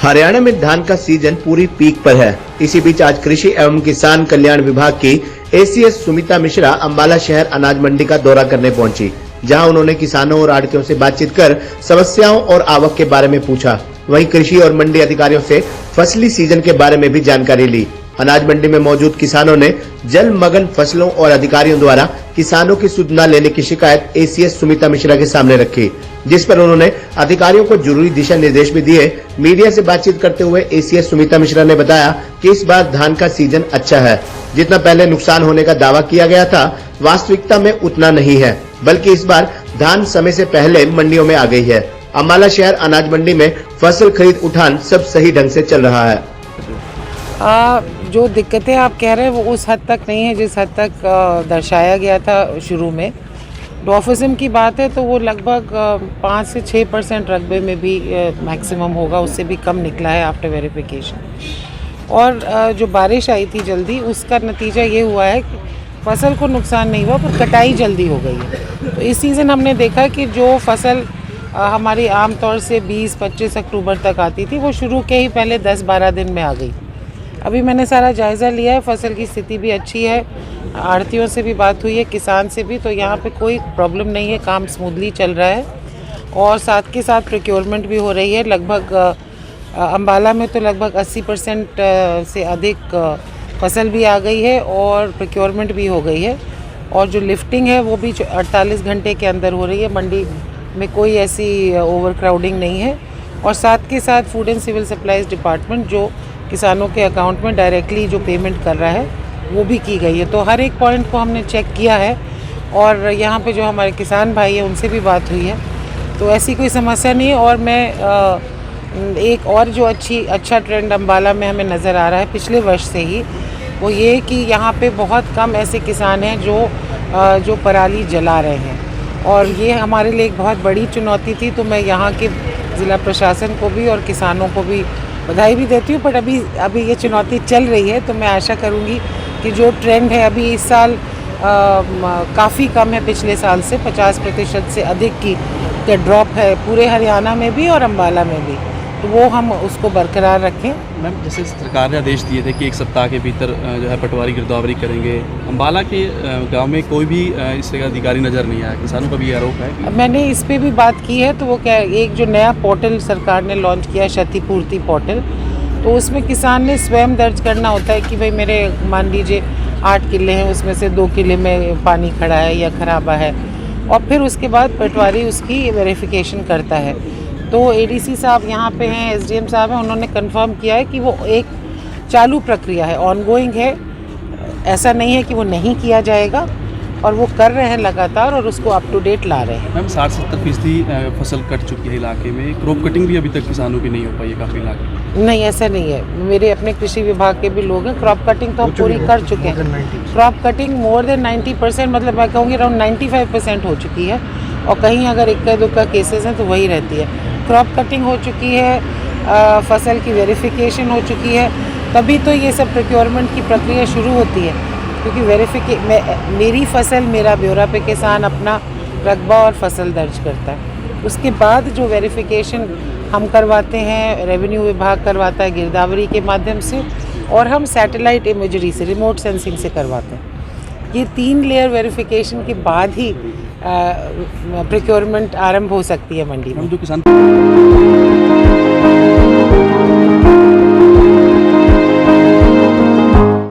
हरियाणा में धान का सीजन पूरी पीक पर है। इसी बीच आज कृषि एवं किसान कल्याण विभाग की एसीएस सुमिता मिश्रा अंबाला शहर अनाज मंडी का दौरा करने पहुंची, जहां उन्होंने किसानों और आढ़तियों से बातचीत कर समस्याओं और आवक के बारे में पूछा। वहीं कृषि और मंडी अधिकारियों से फसली सीजन के बारे में भी जानकारी ली। अनाज मंडी में मौजूद किसानों ने जलमग्न फसलों और अधिकारियों द्वारा किसानों की सुध न लेने की शिकायत एसीएस सुमिता मिश्रा के सामने रखी, जिस पर उन्होंने अधिकारियों को जरूरी दिशा निर्देश भी दिए। मीडिया से बातचीत करते हुए एसीएस सुमिता मिश्रा ने बताया कि इस बार धान का सीजन अच्छा है। जितना पहले नुकसान होने का दावा किया गया था, वास्तविकता में उतना नहीं है, बल्कि इस बार धान समय से पहले मंडियों में आ गई है। अंबाला शहर अनाज मंडी में फसल खरीद उठान सब सही ढंग से चल रहा है। जो दिक्कतें आप कह रहे हैं वो उस हद तक नहीं है जिस हद तक दर्शाया गया था शुरू में। डॉर्फिज्म की बात है तो वो लगभग 5 से 6% रकबे में भी मैक्सिमम होगा, उससे भी कम निकला है आफ्टर वेरिफिकेशन। और जो बारिश आई थी जल्दी, उसका नतीजा ये हुआ है कि फसल को नुकसान नहीं हुआ पर कटाई जल्दी हो गई है। तो इस सीज़न हमने देखा कि जो फसल हमारी आमतौर से 20-25 अक्टूबर तक आती थी, वो शुरू के ही पहले 10-12 दिन में आ गई। अभी मैंने सारा जायज़ा लिया है, फसल की स्थिति भी अच्छी है, आढ़तियों से भी बात हुई है, किसान से भी, तो यहाँ पे कोई प्रॉब्लम नहीं है, काम स्मूथली चल रहा है। और साथ के साथ प्रोक्योरमेंट भी हो रही है। लगभग अंबाला में तो लगभग 80% से अधिक फसल भी आ गई है और प्रोक्योरमेंट भी हो गई है। और जो लिफ्टिंग है वो भी 48 घंटे के अंदर हो रही है। मंडी में कोई ऐसी ओवर क्राउडिंग नहीं है। और साथ के साथ food and civil supplies department जो किसानों के अकाउंट में डायरेक्टली जो पेमेंट कर रहा है वो भी की गई है। तो हर एक पॉइंट को हमने चेक किया है और यहाँ पे जो हमारे किसान भाई हैं उनसे भी बात हुई है, तो ऐसी कोई समस्या नहीं है। और मैं एक और जो अच्छा ट्रेंड अंबाला में हमें नज़र आ रहा है पिछले वर्ष से ही, वो ये कि यहाँ पे बहुत कम ऐसे किसान हैं जो पराली जला रहे हैं। और ये हमारे लिए एक बहुत बड़ी चुनौती थी। तो मैं यहाँ के ज़िला प्रशासन को भी और किसानों को भी बधाई भी देती हूँ। बट अभी ये चुनौती चल रही है, तो मैं आशा करूँगी कि जो ट्रेंड है अभी इस साल काफ़ी कम है पिछले साल से, 50% से अधिक की ड्रॉप है पूरे हरियाणा में भी और अंबाला में भी, तो वो हम उसको बरकरार रखें। मैम, जैसे सरकार ने आदेश दिए थे कि 1 सप्ताह के भीतर जो है पटवारी गिरदावरी करेंगे, अंबाला के गांव में कोई भी इस तरह का अधिकारी नज़र नहीं आया, किसानों का भी आरोप है कि मैंने इस पे भी बात की है। तो वो क्या, एक जो नया पोर्टल सरकार ने लॉन्च किया, क्षतिपूर्ति पोर्टल, तो उसमें किसान ने स्वयं दर्ज करना होता है कि भाई मेरे मान लीजिए 8 किले हैं, उसमें से 2 किले में पानी खड़ा है या खराबा है, और फिर उसके बाद पटवारी उसकी वेरिफिकेशन करता है। तो एडीसी साहब यहाँ पे हैं, एसडीएम साहब हैं, उन्होंने कंफर्म किया है कि वो एक चालू प्रक्रिया है, ऑनगोइंग है, ऐसा नहीं है कि वो नहीं किया जाएगा, और वो कर रहे हैं लगातार और उसको अप टू डेट ला रहे हैं। मैम 60-70% फसल कट चुकी है इलाके में, क्रॉप कटिंग भी अभी तक किसानों की नहीं हो पाई है काफ़ी इलाके में। नहीं, ऐसा नहीं है। मेरे अपने कृषि विभाग के भी लोग हैं, क्रॉप कटिंग तो हम पूरी कर चुके हैं। क्रॉप कटिंग मोर देन 90%, मतलब मैं कहूँगी अराउंड 95% हो चुकी है। और कहीं अगर इक्का दुक्का केसेस हैं तो वही रहती है। क्रॉप कटिंग हो चुकी है, फसल की वेरिफिकेशन हो चुकी है, तभी तो ये सब प्रोक्योरमेंट की प्रक्रिया शुरू होती है। क्योंकि मेरी फसल मेरा ब्यौरा पे किसान अपना रकबा और फसल दर्ज करता है। उसके बाद जो वेरिफिकेशन हम करवाते हैं, रेवेन्यू विभाग करवाता है गिरदावरी के माध्यम से, और हम सैटेलाइट इमेजरी से, रिमोट सेंसिंग से करवाते हैं। ये 3 लेयर वेरिफिकेशन के बाद ही प्रोक्योरमेंट आरंभ हो सकती है मंडी में। जो किसान